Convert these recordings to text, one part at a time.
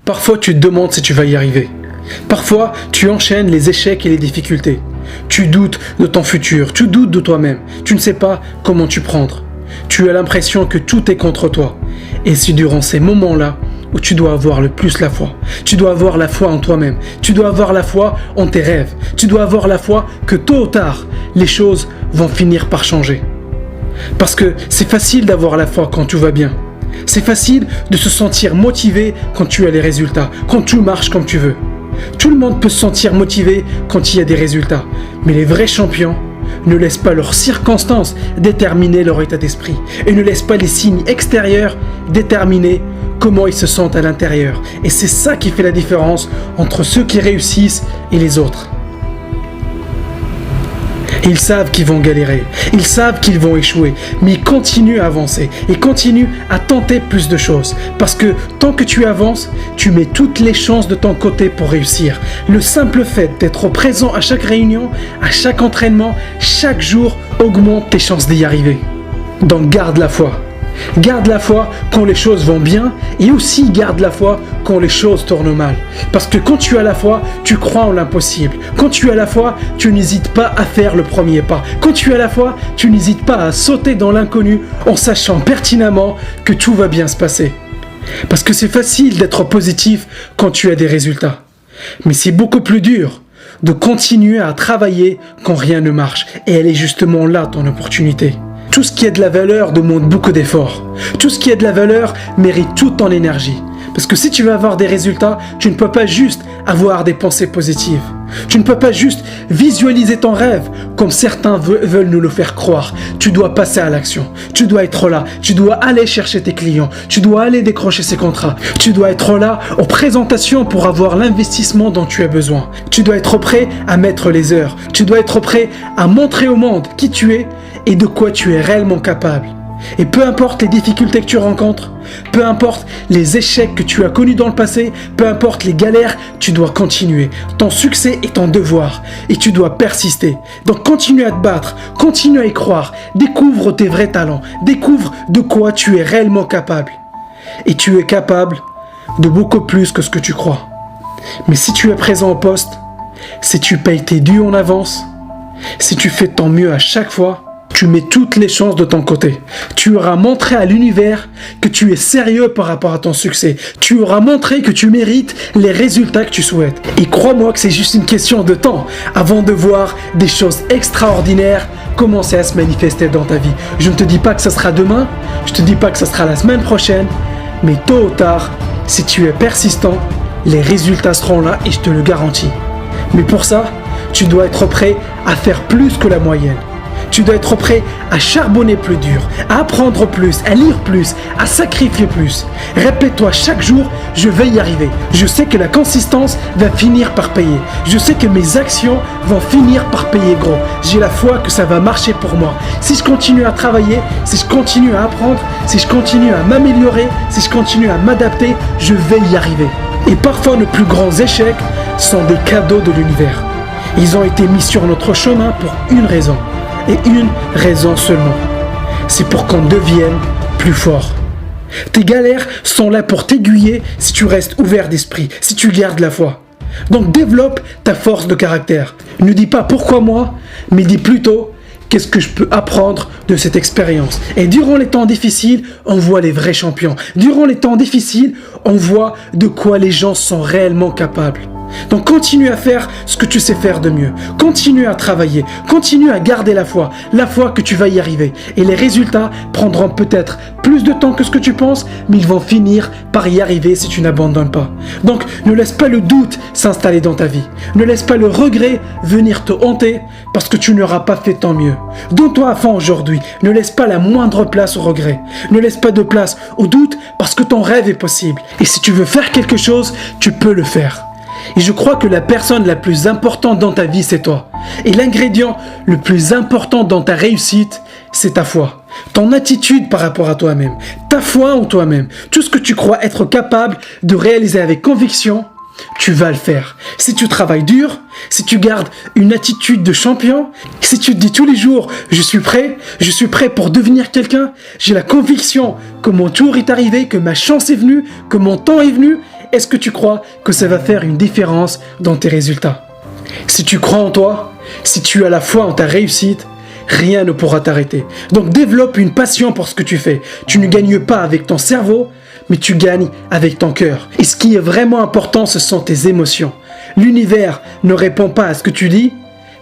Parfois, tu te demandes si tu vas y arriver. Parfois, tu enchaînes les échecs et les difficultés. Tu doutes de ton futur, tu doutes de toi-même. Tu ne sais pas comment t'y prendre. Tu as l'impression que tout est contre toi. Et c'est durant ces moments-là où tu dois avoir le plus la foi. Tu dois avoir la foi en toi-même. Tu dois avoir la foi en tes rêves. Tu dois avoir la foi que tôt ou tard, les choses vont finir par changer. Parce que c'est facile d'avoir la foi quand tout va bien. C'est facile de se sentir motivé quand tu as les résultats, quand tout marche comme tu veux. Tout le monde peut se sentir motivé quand il y a des résultats. Mais les vrais champions ne laissent pas leurs circonstances déterminer leur état d'esprit. Et ne laissent pas les signes extérieurs déterminer comment ils se sentent à l'intérieur. Et c'est ça qui fait la différence entre ceux qui réussissent et les autres. Ils savent qu'ils vont galérer, ils savent qu'ils vont échouer, mais ils continuent à avancer, ils continuent à tenter plus de choses. Parce que tant que tu avances, tu mets toutes les chances de ton côté pour réussir. Le simple fait d'être présent à chaque réunion, à chaque entraînement, chaque jour, augmente tes chances d'y arriver. Donc garde la foi. Garde la foi quand les choses vont bien et aussi garde la foi quand les choses tournent mal. Parce que quand tu as la foi, tu crois en l'impossible. Quand tu as la foi, tu n'hésites pas à faire le premier pas. Quand tu as la foi, tu n'hésites pas à sauter dans l'inconnu en sachant pertinemment que tout va bien se passer. Parce que c'est facile d'être positif quand tu as des résultats. Mais c'est beaucoup plus dur de continuer à travailler quand rien ne marche. Et elle est justement là ton opportunité. Tout ce qui a de la valeur demande beaucoup d'efforts. Tout ce qui a de la valeur mérite toute ton énergie. Parce que si tu veux avoir des résultats, tu ne peux pas juste avoir des pensées positives. Tu ne peux pas juste visualiser ton rêve comme certains veulent nous le faire croire. Tu dois passer à l'action. Tu dois être là. Tu dois aller chercher tes clients. Tu dois aller décrocher ces contrats. Tu dois être là aux présentations pour avoir l'investissement dont tu as besoin. Tu dois être prêt à mettre les heures. Tu dois être prêt à montrer au monde qui tu es et de quoi tu es réellement capable. Et peu importe les difficultés que tu rencontres, peu importe les échecs que tu as connus dans le passé, peu importe les galères, tu dois continuer. Ton succès est ton devoir et tu dois persister. Donc continue à te battre, continue à y croire, découvre tes vrais talents, découvre de quoi tu es réellement capable. Et tu es capable de beaucoup plus que ce que tu crois. Mais si tu es présent au poste, si tu payes tes dus en avance, si tu fais ton mieux à chaque fois, tu mets toutes les chances de ton côté. Tu auras montré à l'univers que tu es sérieux par rapport à ton succès. Tu auras montré que tu mérites les résultats que tu souhaites. Et crois-moi que c'est juste une question de temps avant de voir des choses extraordinaires commencer à se manifester dans ta vie. Je ne te dis pas que ça sera demain, je ne te dis pas que ça sera la semaine prochaine, mais tôt ou tard, si tu es persistant, les résultats seront là et je te le garantis. Mais pour ça, tu dois être prêt à faire plus que la moyenne. Tu dois être prêt à charbonner plus dur, à apprendre plus, à lire plus, à sacrifier plus. Répète-toi chaque jour, je vais y arriver. Je sais que la consistance va finir par payer. Je sais que mes actions vont finir par payer gros. J'ai la foi que ça va marcher pour moi. Si je continue à travailler, si je continue à apprendre, si je continue à m'améliorer, si je continue à m'adapter, je vais y arriver. Et parfois, nos plus grands échecs sont des cadeaux de l'univers. Ils ont été mis sur notre chemin pour une raison. Et une raison seulement, c'est pour qu'on devienne plus fort. Tes galères sont là pour t'aiguiller si tu restes ouvert d'esprit, si tu gardes la foi. Donc développe ta force de caractère. Ne dis pas pourquoi moi, mais dis plutôt qu'est-ce que je peux apprendre de cette expérience. Et durant les temps difficiles, on voit les vrais champions. Durant les temps difficiles, on voit de quoi les gens sont réellement capables. Donc continue à faire ce que tu sais faire de mieux. Continue à travailler, continue à garder la foi que tu vas y arriver. Et les résultats prendront peut-être plus de temps que ce que tu penses, mais ils vont finir par y arriver si tu n'abandonnes pas. Donc ne laisse pas le doute s'installer dans ta vie. Ne laisse pas le regret venir te hanter parce que tu n'auras pas fait ton mieux. Donne-toi à fond aujourd'hui. Ne laisse pas la moindre place au regret. Ne laisse pas de place au doute parce que ton rêve est possible. Et si tu veux faire quelque chose, tu peux le faire. Et je crois que la personne la plus importante dans ta vie, c'est toi. Et l'ingrédient le plus important dans ta réussite, c'est ta foi. Ton attitude par rapport à toi-même. Ta foi en toi-même. Tout ce que tu crois être capable de réaliser avec conviction, tu vas le faire. Si tu travailles dur, si tu gardes une attitude de champion, si tu te dis tous les jours « je suis prêt pour devenir quelqu'un », j'ai la conviction que mon tour est arrivé, que ma chance est venue, que mon temps est venu est-ce que tu crois que ça va faire une différence dans tes résultats? Si tu crois en toi, si tu as la foi en ta réussite, rien ne pourra t'arrêter. Donc développe une passion pour ce que tu fais. Tu ne gagnes pas avec ton cerveau, mais tu gagnes avec ton cœur. Et ce qui est vraiment important, ce sont tes émotions. L'univers ne répond pas à ce que tu dis,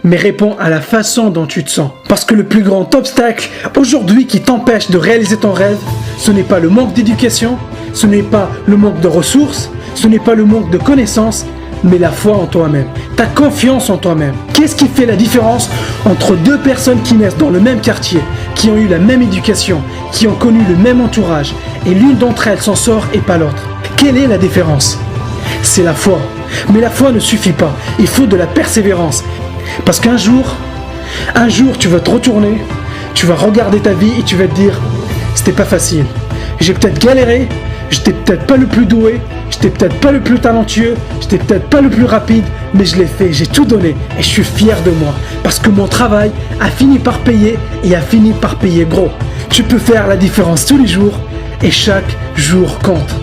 mais répond à la façon dont tu te sens. Parce que le plus grand obstacle aujourd'hui qui t'empêche de réaliser ton rêve, ce n'est pas le manque d'éducation, ce n'est pas le manque de ressources, ce n'est pas le manque de connaissances, mais la foi en toi-même, ta confiance en toi-même. Qu'est-ce qui fait la différence entre deux personnes qui naissent dans le même quartier, qui ont eu la même éducation, qui ont connu le même entourage, et l'une d'entre elles s'en sort et pas l'autre? Quelle est la différence? C'est la foi. Mais la foi ne suffit pas, il faut de la persévérance. Parce qu'un jour, tu vas te retourner, tu vas regarder ta vie et tu vas te dire, c'était pas facile. J'ai peut-être galéré, j'étais peut-être pas le plus doué, j'étais peut-être pas le plus talentueux, j'étais peut-être pas le plus rapide, mais je l'ai fait, j'ai tout donné et je suis fier de moi. Parce que mon travail a fini par payer et a fini par payer gros. Tu peux faire la différence tous les jours et chaque jour compte.